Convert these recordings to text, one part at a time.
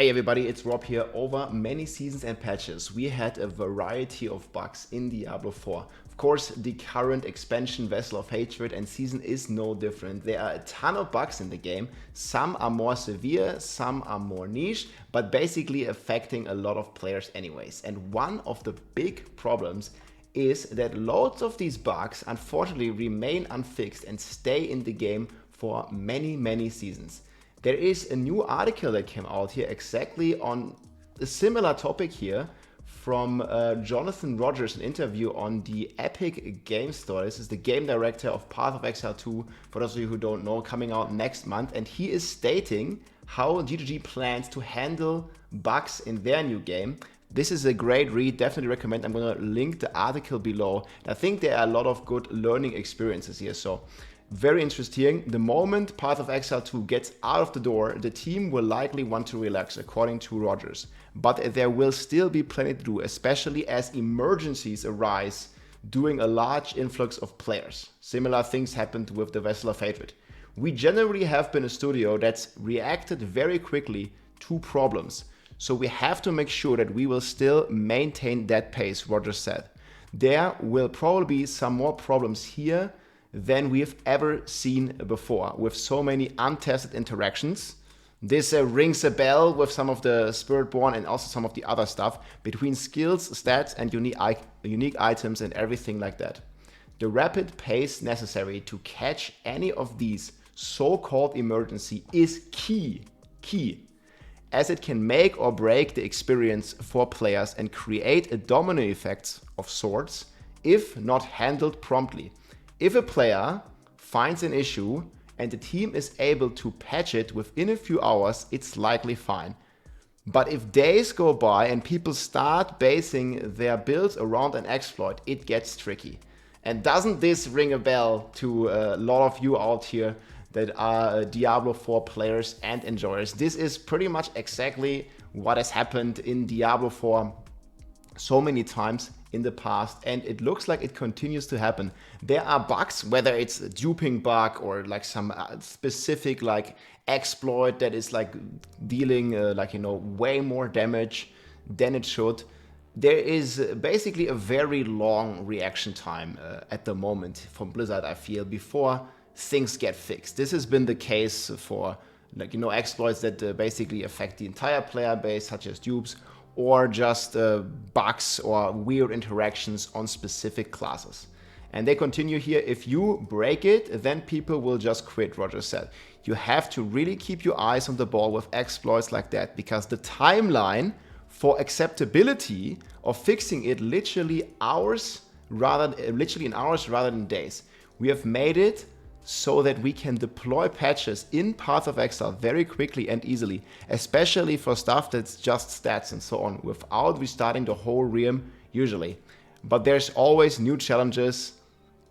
Hey everybody, it's Rob here. Over many seasons and patches, we had a variety of bugs in Diablo 4. Of course, the current expansion Vessel of Hatred and season is no different. There are a ton of bugs in the game. Some are more severe, some are more niche, but basically affecting a lot of players anyways. And one of the big problems is that loads of these bugs unfortunately remain unfixed and stay in the game for many seasons. There is a new article that came out here exactly on a similar topic here from Jonathan Rogers, an interview on the Epic Game Store. This is the game director of Path of Exile 2, for those of you who don't know, coming out next month. And he is stating how G2G plans to handle bugs in their new game. This is a great read, definitely recommend. I'm going to link the article below. I think there are a lot of good learning experiences here. So very interesting. The moment Path of Exile 2 gets out of the door, the team will likely want to relax, according to Rogers. But there will still be plenty to do, especially as emergencies arise during a large influx of players. Similar things happened with the Vessel of Hatred. We generally have been a studio that's reacted very quickly to problems. So we have to make sure that we will still maintain that pace, Rogers said. There will probably be some more problems here than we've ever seen before, with so many untested interactions. This rings a bell with some of the Spiritborn and also some of the other stuff between skills, stats, and unique items and everything like that. The rapid pace necessary to catch any of these so-called emergency is key, as it can make or break the experience for players and create a domino effect of sorts if not handled promptly. If a player finds an issue and the team is able to patch it within a few hours, it's likely fine. But if days go by and people start basing their builds around an exploit, it gets tricky. And doesn't this ring a bell to a lot of you out here that are Diablo 4 players and enjoyers? This is pretty much exactly what has happened in Diablo 4 so many times in the past, and it looks like it continues to happen. There are bugs, whether it's a duping bug or like some specific like exploit that is like dealing way more damage than it should. There is basically a very long reaction time at the moment from Blizzard, I feel, before things get fixed. This has been the case for exploits that basically affect the entire player base, such as dupes, or just bugs or weird interactions on specific classes. And they continue here, if you break it, then people will just quit, Roger said. You have to really keep your eyes on the ball with exploits like that, because the timeline for acceptability of fixing it literally in hours rather than days. We have made it so that we can deploy patches in Path of Exile very quickly and easily, especially for stuff that's just stats and so on, without restarting the whole realm usually. But there's always new challenges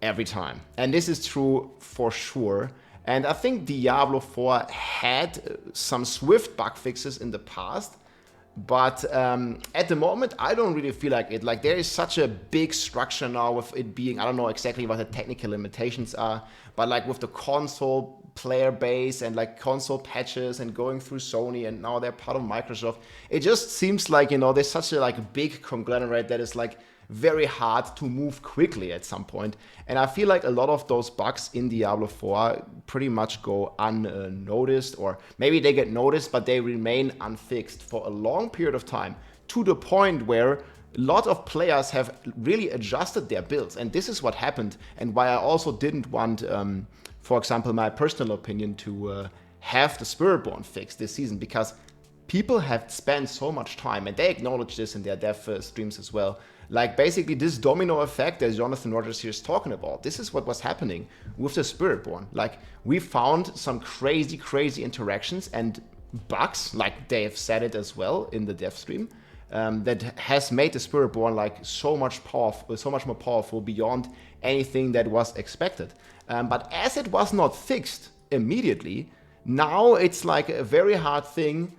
every time. And this is true for sure. And I think Diablo 4 had some swift bug fixes in the past, but at the moment, I don't really feel like it. Like, there is such a big structure now with it being, I don't know exactly what the technical limitations are, but like with the console player base and like console patches and going through Sony, and now they're part of Microsoft. It just seems like, there's such a like big conglomerate that is like very hard to move quickly at some point. And I feel like a lot of those bugs in Diablo 4 pretty much go unnoticed, or maybe they get noticed, but they remain unfixed for a long period of time, to the point where a lot of players have really adjusted their builds. And this is what happened, and why I also didn't want, for example, my personal opinion, to have the Spiritborn fixed this season, because people have spent so much time, and they acknowledge this in their dev streams as well. Like, basically this domino effect that Jonathan Rogers here is talking about, this is what was happening with the Spiritborn. Like, we found some crazy interactions and bugs, like they have said it as well in the dev stream, that has made the Spiritborn like so much more powerful beyond anything that was expected. But as it was not fixed immediately, now it's like a very hard thing,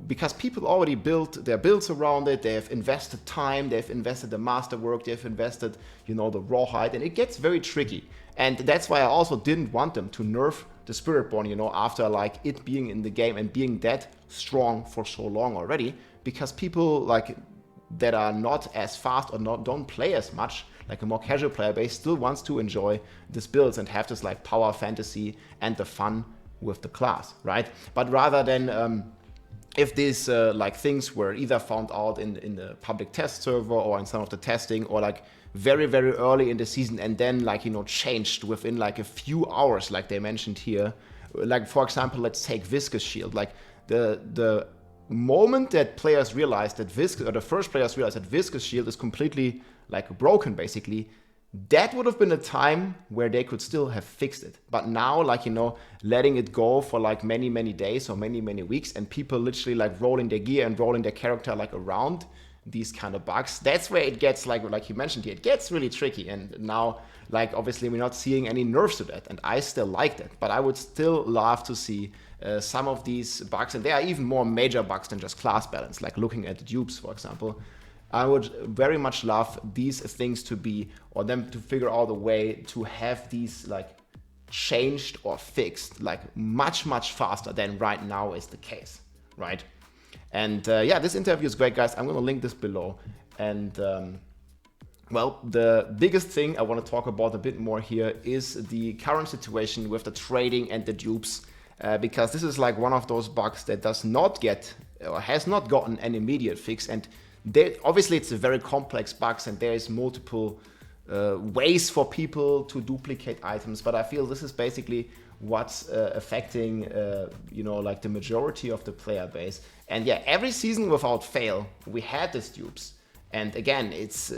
because people already built their builds around it. They have invested time, they've invested the masterwork, they've invested, the rawhide, and it gets very tricky. And that's why I also didn't want them to nerf the Spiritborn, you know, after like it being in the game and being that strong for so long already, because people like that are not as fast or don't play as much, like a more casual player base, still wants to enjoy these builds and have this like power fantasy and the fun with the class, right? But rather than if these like things were either found out in the public test server or in some of the testing, or like very, very early in the season and then like, you know, changed within like a few hours, like they mentioned here. Like, for example, let's take Viscous Shield. Like the moment that players realized that the first players realized that Viscous Shield is completely like broken, basically, that would have been a time where they could still have fixed it. But now, like, you know, letting it go for like many, many days or many, many weeks, and people literally like rolling their gear and rolling their character like around these kind of bugs, that's where it gets like you mentioned here, it gets really tricky. And now, like, obviously we're not seeing any nerfs to that, and I still like that, but I would still love to see some of these bugs, and there are even more major bugs than just class balance, like looking at the dupes, for example. I would very much love these things to be, or them to figure out a way to have these like changed or fixed like much, much faster than right now is the case, right? And yeah, this interview is great, guys. I'm going to link this below. And well, the biggest thing I want to talk about a bit more here is the current situation with the trading and the dupes, because this is like one of those bugs that does not get or has not gotten an immediate fix. And obviously it's a very complex bug, and there is multiple ways for people to duplicate items, but I feel this is basically what's affecting you know, like the majority of the player base. And yeah, every season without fail we had these dupes, and again it's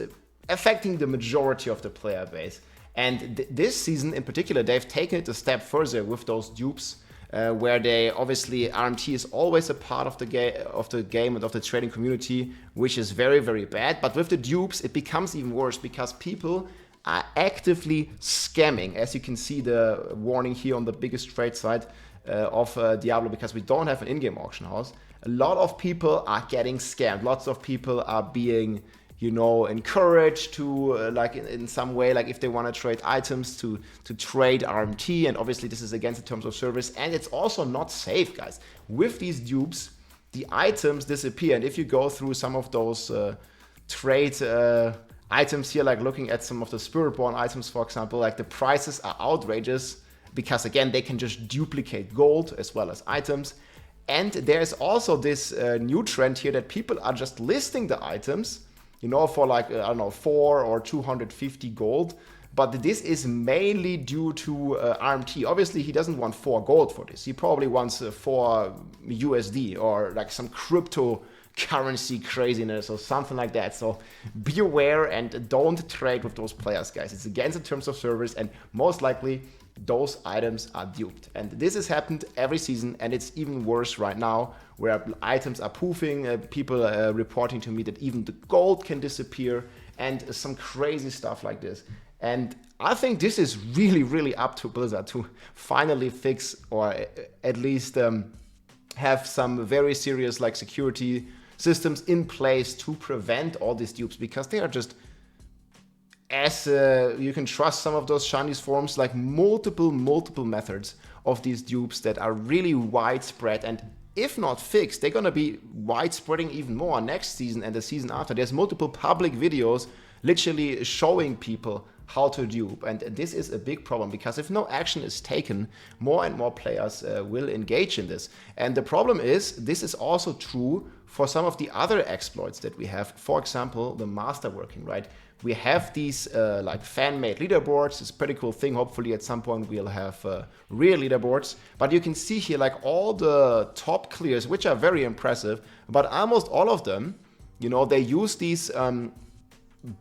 affecting the majority of the player base. And this season in particular, they've taken it a step further with those dupes, where they obviously, RMT is always a part of the game and of the trading community, which is very, very bad. But with the dupes, it becomes even worse, because people are actively scamming. As you can see the warning here on the biggest trade site of Diablo, because we don't have an in-game auction house. A lot of people are getting scammed. Lots of people are being, you know, encouraged to like in some way, like if they want to trade items, to trade RMT, and obviously this is against the terms of service, and it's also not safe, guys. With these dupes, the items disappear, and if you go through some of those trade items here, like looking at some of the Spiritborn items, for example, like the prices are outrageous, because again, they can just duplicate gold as well as items. And there's also this new trend here that people are just listing the items, you know, for like, I don't know, 4 or 250 gold. But this is mainly due to RMT. Obviously, he doesn't want 4 gold for this. He probably wants 4 USD or like some cryptocurrency craziness or something like that. So be aware and don't trade with those players, guys. It's against the terms of service, and most likely those items are duped. And this has happened every season, and it's even worse right now, where items are poofing, people reporting to me that even the gold can disappear, and some crazy stuff like this. And I think this is really, really up to Blizzard to finally fix, or at least have some very serious like security systems in place to prevent all these dupes, because they are just, as you can trust some of those Chinese forums, like multiple methods of these dupes that are really widespread, and if not fixed, they're gonna be widespreading even more next season and the season after. There's multiple public videos literally showing people how to dupe, and this is a big problem, because if no action is taken, more and more players will engage in this. And the problem is, this is also true for some of the other exploits that we have. For example, the masterworking, right? We have these like fan-made leaderboards. It's a pretty cool thing. Hopefully at some point we'll have real leaderboards. But you can see here like all the top clears, which are very impressive, but almost all of them, you know, they use these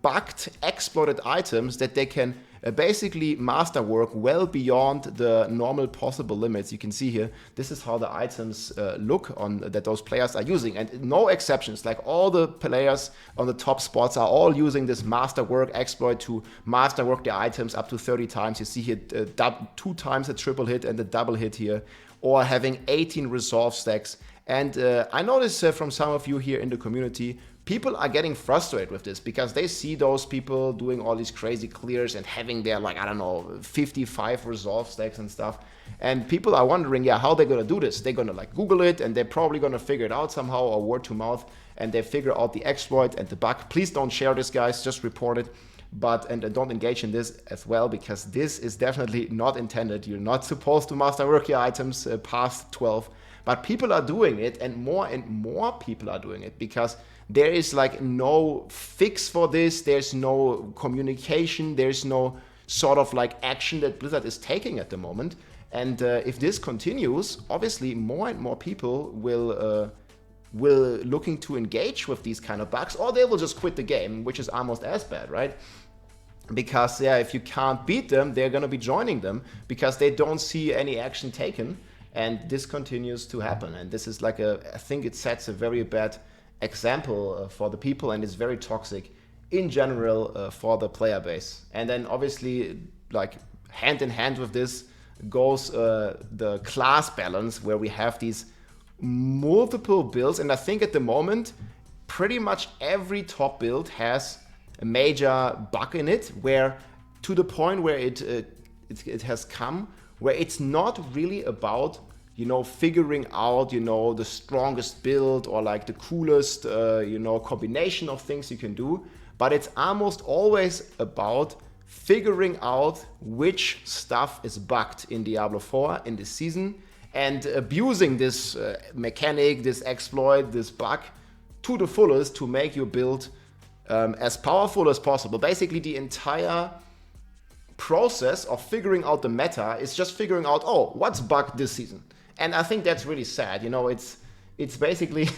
bugged, exploited items that they can basically masterwork well beyond the normal possible limits. You can see here, this is how the items look on that those players are using, and no exceptions. Like all the players on the top spots are all using this masterwork exploit to masterwork their items up to 30 times. You see here 2 times a triple hit and a double hit here, or having 18 resolve stacks. And I noticed from some of you here in the community, people are getting frustrated with this because they see those people doing all these crazy clears and having their, like, I don't know, 55 resolve stacks and stuff. And people are wondering, yeah, how they're going to do this. They're going to like Google it, and they're probably going to figure it out somehow, or word to mouth, and they figure out the exploit and the bug. Please don't share this, guys, just report it. And don't engage in this as well, because this is definitely not intended. You're not supposed to masterwork your items past 12, but people are doing it, and more people are doing it, because there is like no fix for this. There's no communication. There's no sort of like action that Blizzard is taking at the moment. And if this continues, obviously more and more people will looking to engage with these kind of bugs, or they will just quit the game, which is almost as bad, right? Because yeah, if you can't beat them, they're going to be joining them because they don't see any action taken, and this continues to happen. And this is like I think it sets a very bad example for the people, and is very toxic in general for the player base. And then obviously, like, hand in hand with this goes the class balance, where we have these multiple builds, and I think at the moment pretty much every top build has a major bug in it, where to the point where it has come where it's not really about, you know, figuring out, you know, the strongest build or like the coolest, you know, combination of things you can do. But it's almost always about figuring out which stuff is bugged in Diablo 4 in this season, and abusing this mechanic, this exploit, this bug to the fullest to make your build as powerful as possible. Basically, the entire process of figuring out the meta is just figuring out, oh, what's bugged this season. And I think that's really sad. You know, it's basically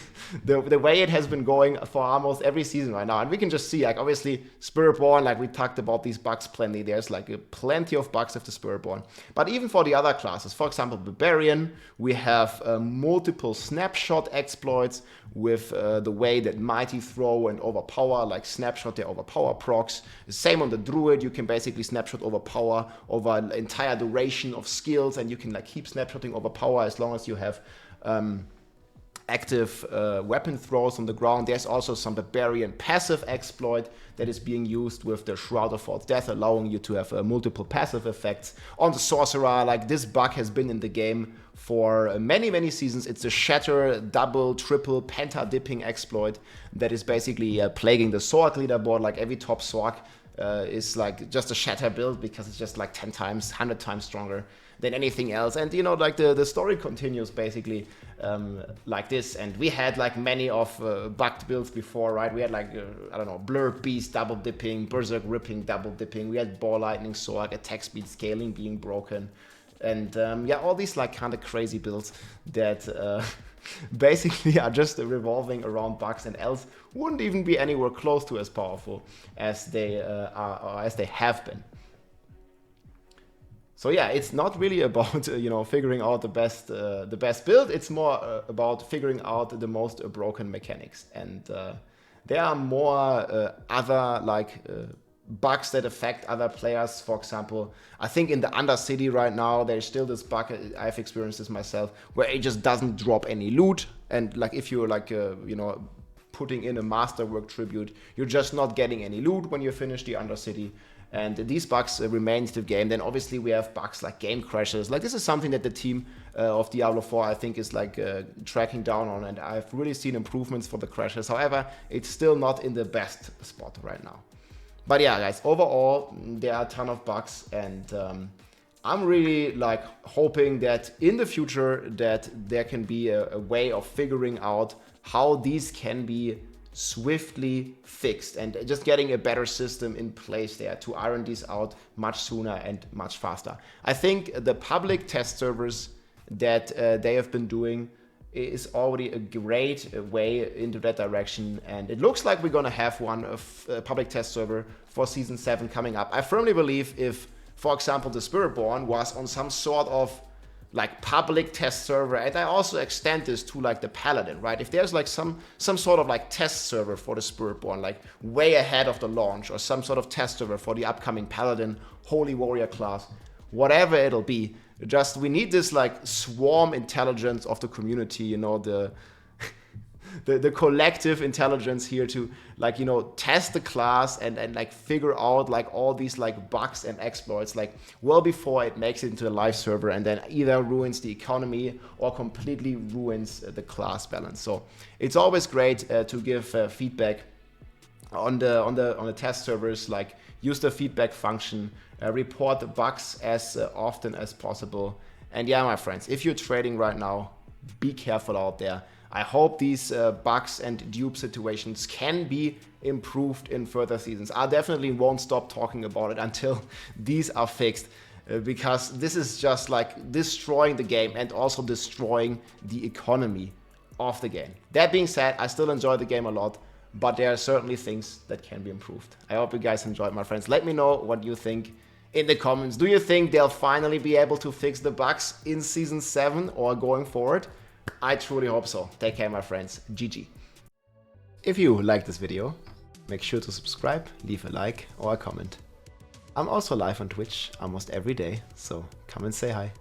the way it has been going for almost every season right now. And we can just see, like, obviously Spiritborn, like we talked about these bugs plenty. There's like plenty of bugs of the Spiritborn. But even for the other classes, for example, Barbarian, we have multiple snapshot exploits with the way that Mighty Throw and Overpower, like snapshot their Overpower procs. Same on the Druid, you can basically snapshot Overpower over an entire duration of skills, and you can like keep snapshotting Overpower as long as you have active weapon throws on the ground. There's also some Barbarian passive exploit that is being used with the Shroud of False Death, allowing you to have multiple passive effects. On the Sorcerer, like, this bug has been in the game for many, many seasons. It's a Shatter, double, triple, penta dipping exploit that is basically plaguing the Sorc leaderboard. Like, every top Sorc is like just a Shatter build, because it's just like 10 times, 100 times stronger than anything else. And you know, like the story continues basically like this. And we had like many of bugged builds before, right? We had like I don't know, Blurred Beast double dipping, Berserk Ripping double dipping. We had Ball Lightning Sword, attack speed scaling being broken, and yeah, all these like kind of crazy builds that basically are just revolving around bugs, and else wouldn't even be anywhere close to as powerful as they are, or as they have been. So yeah, it's not really about you know, figuring out the best build. It's more about figuring out the most broken mechanics, and there are more other like bugs that affect other players. For example, I think in the Undercity right now there's still this bug. I've experienced this myself, where it just doesn't drop any loot, and like if you're like you know, putting in a Masterwork tribute, you're just not getting any loot when you finish the Undercity. And these bugs remain in the game. Then obviously we have bugs like game crashes. Like, this is something that the team of Diablo 4 I think is like tracking down on, and I've really seen improvements for the crashes. However, it's still not in the best spot right now. But yeah, guys, overall there are a ton of bugs, and I'm really like hoping that in the future that there can be a way of figuring out how these can be swiftly fixed, and just getting a better system in place there to iron these out much sooner and much faster. I think the public test servers that they have been doing is already a great way into that direction, and it looks like we're gonna have one public test server for Season 7 coming up. I firmly believe if, for example, the Spiritborn was on some sort of like public test server, and I also extend this to like the Paladin, right? If there's like some sort of like test server for the Spiritborn, like way ahead of the launch, or some sort of test server for the upcoming Paladin Holy Warrior class, whatever it'll be, Just we need this like swarm intelligence of the community, you know, the collective intelligence here to like, you know, test the class and like figure out like all these like bugs and exploits like well before it makes it into a live server and then either ruins the economy or completely ruins the class balance. So it's always great to give feedback on the test servers, like use the feedback function, report the bugs as often as possible. And yeah, my friends, if you're trading right now, be careful out there. I hope these bugs and dupe situations can be improved in further seasons. I definitely won't stop talking about it until these are fixed, because this is just like destroying the game and also destroying the economy of the game. That being said, I still enjoy the game a lot, but there are certainly things that can be improved. I hope you guys enjoyed, my friends. Let me know what you think in the comments. Do you think they'll finally be able to fix the bugs in Season 7 or going forward? I truly hope so. Take care, my friends. GG. If you liked this video, make sure to subscribe, leave a like or a comment. I'm also live on Twitch almost every day, so come and say hi.